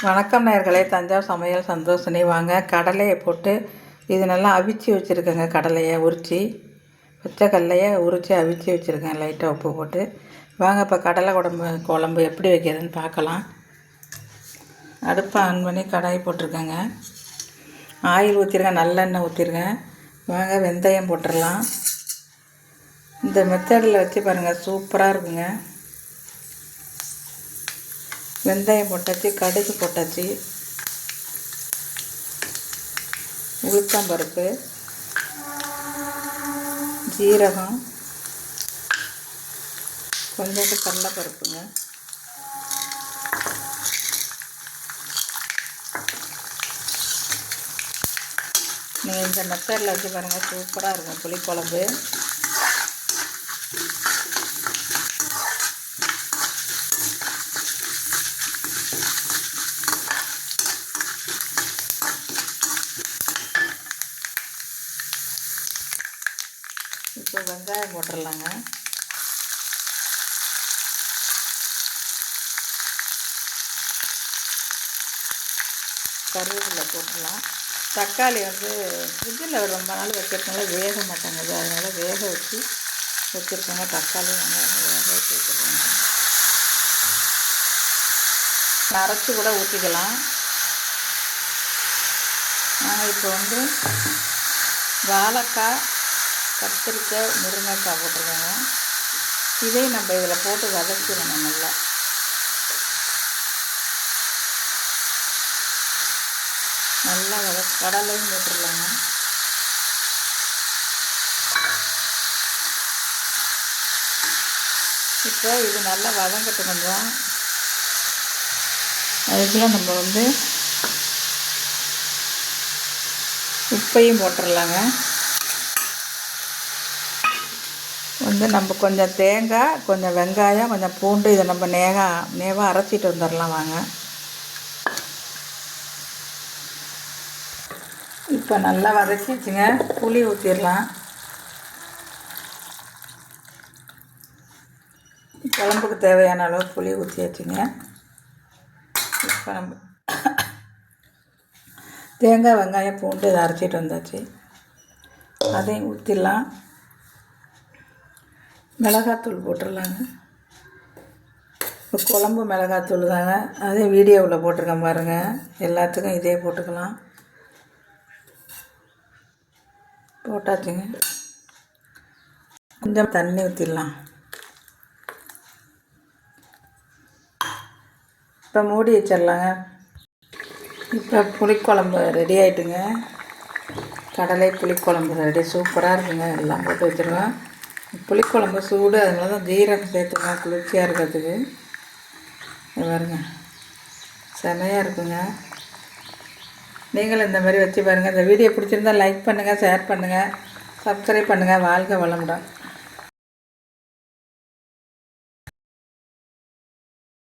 வணக்கம் நேயர்களே. தஞ்சாவூர் சமையல் சந்தோஷினி. வாங்க கடலையை போட்டு இது நல்லா அவிச்சு வச்சுருக்கேங்க. கடலையை உரித்து பச்சை கடலையை உரித்து அவிச்சு வச்சுருக்கேன் லைட்டாக உப்பு போட்டு. வாங்க இப்போ கடலை குழம்பு எப்படி வைக்கிறதுன்னு பார்க்கலாம். அடுப்பை ஆன் பண்ணி கடாய் போட்டிருக்கேங்க. ஆயில் ஊற்றிருக்கேன், நல்லெண்ணெய் ஊற்றிருக்கேன். வாங்க வெந்தயம் போட்டுடலாம். இந்த மெத்தடில் வச்சு பாருங்கள், சூப்பராக இருக்குங்க. வெந்தயம் போட்டாச்சு, கடுகு போட்டாச்சு, உளுத்தம்பருப்பு, ஜீரகம், கொஞ்சோண்டு கடலைப்பருப்புங்க. நீங்கள் இந்த மெத்தடில் வச்சு பாருங்கள், சூப்பராக இருக்கும் புளிக்குழம்பு. இப்போ வெங்காயம் போட்டுடலாங்க. கருவேப்பிலை போட்டுடலாம். தக்காளி ஃப்ரிட்ஜில் ரொம்ப நாள் வைக்கிறதுனால வேக மாட்டாங்க, அதனால் வேக வச்சு வச்சுருக்காங்க. தக்காளி வெங்காயம் வேக வச்சு வச்சுருக்காங்க. அரைச்சி கூட ஊற்றிக்கலாம். நாங்கள் இப்போ வாழைக்காய், கத்திரிக்காய், முருங்கைக்காய் போட்டிருக்காங்க. இதையும் நம்ம இதில் போட்டு வதக்கிடணும் நல்லா. நல்லா கடலையும் போட்டுடலாங்க. இப்போ இது நல்லா வதங்கட்டு கொஞ்சம். அதுக்குள்ள நம்ம உப்பையும் போட்டுடலாங்க. நம்ம கொஞ்சம் தேங்காய், கொஞ்சம் வெங்காயம், கொஞ்சம் பூண்டு, இதை நம்ம நேவாக அரைச்சிட்டு வந்துடலாம். வாங்க இப்போ நல்லா வதக்கிச்சுங்க. புளி ஊற்றிடலாம். குழம்புக்கு தேவையான அளவு புளி ஊற்றியாச்சுங்க. இப்போ நம்ம தேங்காய், வெங்காயம், பூண்டு இதை அரைச்சிட்டு வந்தாச்சு. அதையும் ஊற்றிடலாம். மிளகாத்தூள் போட்டுடலாங்க. இப்போ குழம்பு மிளகாத்தூள் தாங்க, அதே வீடியோவில் போட்டிருக்கேன் பாருங்கள். எல்லாத்துக்கும் இதே போட்டுக்கலாம். போட்டாச்சுங்க. கொஞ்சம் தண்ணி ஊற்றிடலாம். இப்போ மூடி வச்சிடலாங்க. இப்போ புளிக்குழம்பு ரெடி ஆகிட்டுங்க. கடலை புளிக்குழம்பு ரெடி, சூப்பராக இருக்குங்க. எல்லாம் போட்டு வச்சுருவேன். புளிக்குழம்பு சூடு, அதனால தான் ஜீரகம் சேர்த்துக்கலாம் குளிர்ச்சியாக இருக்கிறதுக்கு. பாருங்க, செமையாக இருக்குங்க. நீங்களும் இந்த மாதிரி வச்சு பாருங்கள். இந்த வீடியோ பிடிச்சிருந்தால் லைக் பண்ணுங்கள், ஷேர் பண்ணுங்கள், சப்ஸ்கிரைப் பண்ணுங்கள். வாழ்க வளமுடன்.